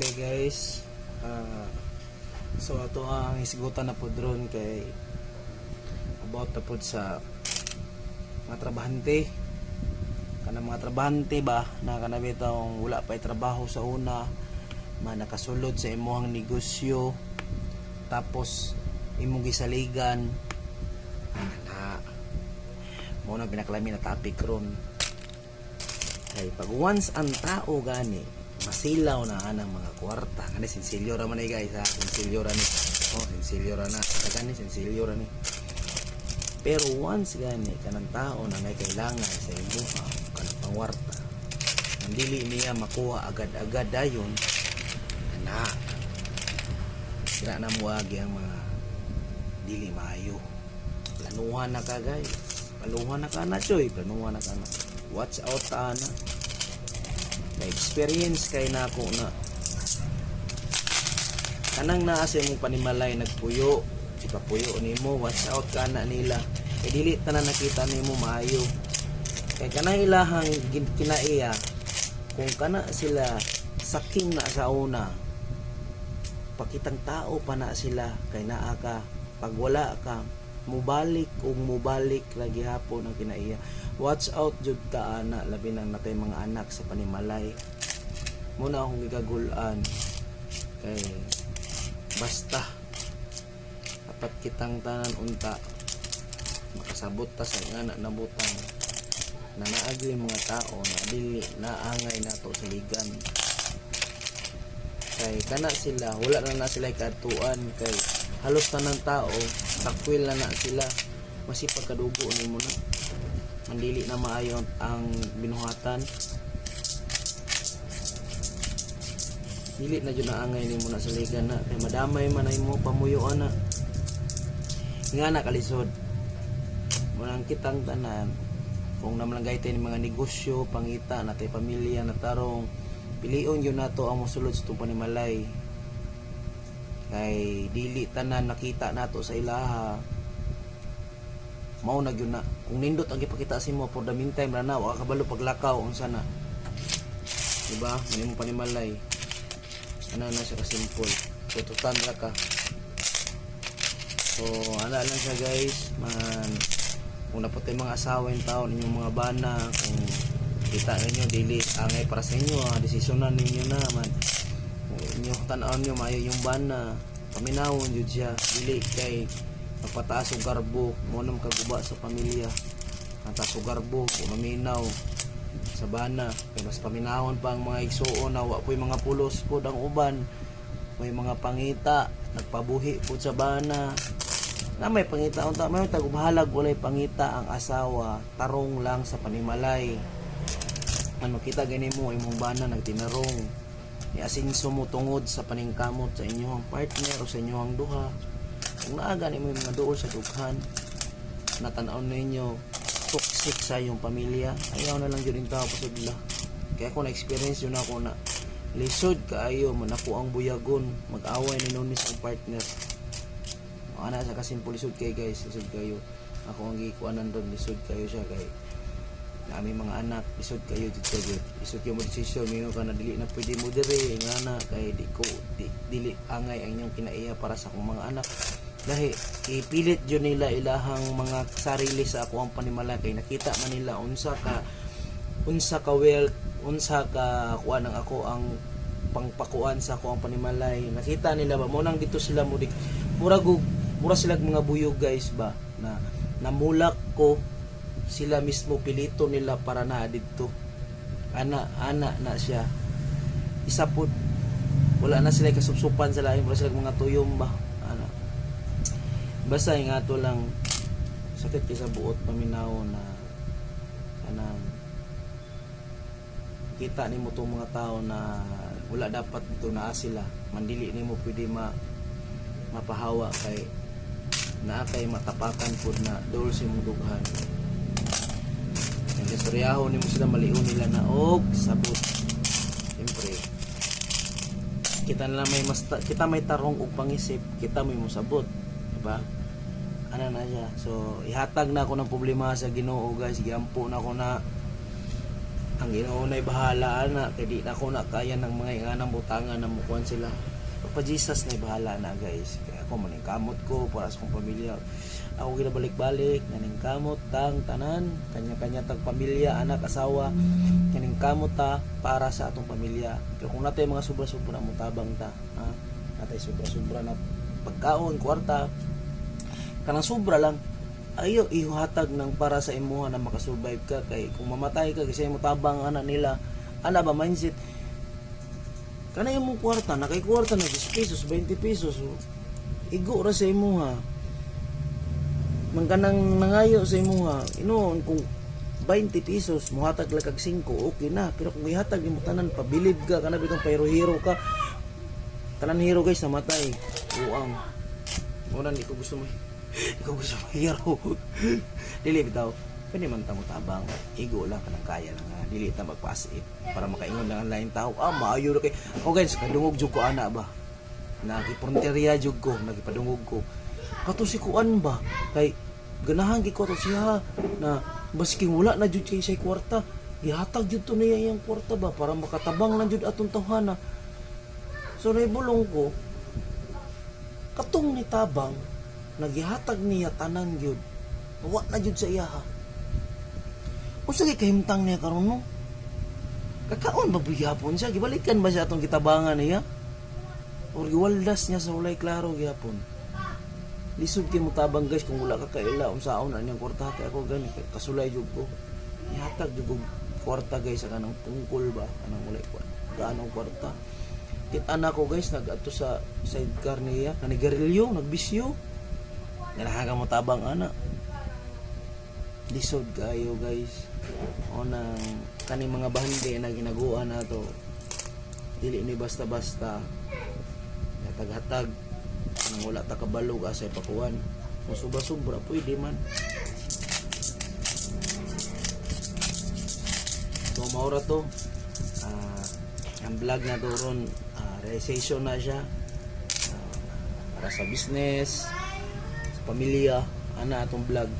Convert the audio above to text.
Okay guys, so ato ang isigutan na po drone kay about na po sa mga trabahante. Kanang mga trabahante ba na kanabitang wala pa trabaho sa una, nakasulod sa imuhang negosyo, tapos imong gisaligan na mo na pinaklami na topic ron. Kay pag once ang tao gani masilaw na anang mga kwarta kani sensilyo ra man ay guys ha, sensilyo ra ni sensilyo ra na kani sensilyo ra ni, pero once gani kanang tao na may kailangan sa imo kanang pangwarta ang dili niya makuha agad-agad dayon ana sira na muagi ang mga dili maayo. Planuhan na ka guys, planuhan na ka na choy, planuhan na ka na, watch out ta na na experience kay na ako na kanang naa sa imong panimalay nagpuyo ipapuyo nimo, watch out ka na nila kay dili tanan nakita nimo maayo. Kay kanang ilahang kinaiya kung kana sila saking na sa una pakitang tao pa na sila kay naa ka pag wala ka mubalik lagi hapon ang kinaiya. Watch out jud ta ana labi na natay mga anak sa panimalay. Muna akong gigagulan kay basta dapat kitang tanan unta makasabot ta sa nga na butang na naagi mga tao na dili naangay nato sa ligan. Kay kana sila wala na sila katuan kay halos tanang tao takwil na sila masipag kadugo nimo na mandili na maayo ang binuhatan, dili na jud naangay nimo na sa ligan na kay madamay man ay mo pamuyo ana nga na kalisod mo nang kitang tanan kung namlanggay tay ni mga negosyo pangita natay pamilya na tarong pilion yun nato ang mosulod sa panimalay kay dili tanan nakita nato sa ilaha mao na gyud na kung nindot ang ipakita sa imo for the meantime ra na wa kabalo paglakaw unsa na diba manimo panimalay ana na siya ka simple tututan ra ka. So ana lang siya guys man kung naputay mga asawa yung taon inyong mga bana kung kita ninyo dili angay para sa inyo desisyonan ninyo na man inyo tan-aw nyo maayo yung bana paminawon jud siya dili kay magpataas og garbo mo nang kaguba sa pamilya ang taas og garbo kung maminaw sa bana kay mas paminawon pa ang mga igsuon na wa po'y mga pulos pod ang uban may mga pangita nagpabuhi pod sa bana na may pangita unta may tagubahalag walay pangita ang asawa tarong lang sa panimalay ano kita gani mo imong bana nagtinarong ni asinso mo tungod sa paningkamot sa inyong partner o sa inyong duha kung naaga ni mo yung mga dool sa dughan natanaw ninyo toxic sa iyong pamilya ayaw na lang yun tao pasudla. Kaya ako na-experience yun ako na lisod kaayo manako ang buyagon mag-away ni noon sa partner ana sa kasimple lisod kay guys lisod kayo ako ang gikuanan doon lisod kayo siya kay na aming mga anak lisod kayo dito lisod kayo mo desisyon niyo ka na dili na pwede mo dire nga na kay dili angay ang inyong kinaiya para sa akong mga anak dahil ipilit yun nila ilahang mga sarili sa ako ang panimala kay nakita man nila unsa ka wealth unsa ka kuan ang ako ang pangpakuan sa ako ang panimalay nakita nila ba mo nang dito sila mura sila mga buyog guys ba na namulak ko sila mismo pilito nila para na dito ana na siya isa po wala na sila kasupsupan sa lain wala sila mga tuyom ba ana basta nga to lang sakit kay sa buot paminaw na kanang kita nimo tong mga tao na wala dapat dito na sila mandili nimo pwede mapahawa kay naa kay matapakan pud na dol sa imong dughan ang istoryaho nimo sila maliun nila na og sabot siyempre kita na may kita may tarong og pangisip kita may mosabot diba ana na siya. So ihatag na ako ng problema sa Ginoo guys giampo na ako na ang Ginoo na'y bahala ana kay di na ko na kaya ng mga inganang butangan na mukuan sila. Pa Jesus na'y bahala na guys. Kaya ako maningkamot ko para sa kong pamilya. Ako ginabalik-balik naningkamot tang tanan kanya-kanya tag pamilya, anak, asawa. Naningkamot ta para sa atong pamilya. Kaya kung natay mga sobra-sobra mo tabang ta, ha? Natay sobra-sobra na pagkaon, kwarta, kanang sobra lang ayo ihatag ng para sa imuha na makasurvive ka kay kung mamatay ka kasi mo tabang anak nila ana ba mindset kana imong kwarta na kay kwarta na 10 pesos 20 pesos igo ra sa imuha man kanang nangayo sa imuha inoon kung 20 pesos muhatag lang kag 5 okay na pero kung ihatag imo tanan pabilib ka kana bitong hero ka tanan hero guys namatay uang muna hindi ko gusto mo ikaw gusto mo hero dili bitaw pwede man ta mo tabang igo lang kanang kaya lang ha dili ta magpasit para makaingon lang ang lain tao maayo ra kay guys kadungog jud ko ana ba nagipunteriya jud ko nagipadungog ko kato si kuan ba kay ganahan gi ko to siya na baski wala na jud kay say kwarta ihatag jud to niya iyang kwarta ba para makatabang lang jud atong tawhana so naibulong ko katong ni tabang nagihatag niya tanan gyud wa na jud sa iya ha usa kay kahimtang niya karon no kakaon ba gyapon siya gibalikan ba siya atong kitabangan niya or giwaldas niya sa walay klaro gyapon lisod kay mo tabang guys kung wala ka kaila unsaon aniyang kwarta kay ako gani kasulay jud ko ihatag jud ko kwarta guys sa kanang tungkol ba kanang walay gaano kwarta kita na ko guys nag-adto sa sidecar niya nanigarilyo nagbisyo ganahaga mo tabang ana lisod kayo guys o nang kaning mga bande na ginaguan nato dili ni basta-basta hatag-hatag nang wala ta kabalog asay pakuan kung sobra-sobra pwede man so maura to ang vlog na to ron realization na siya para sa business pamilya ana atong vlog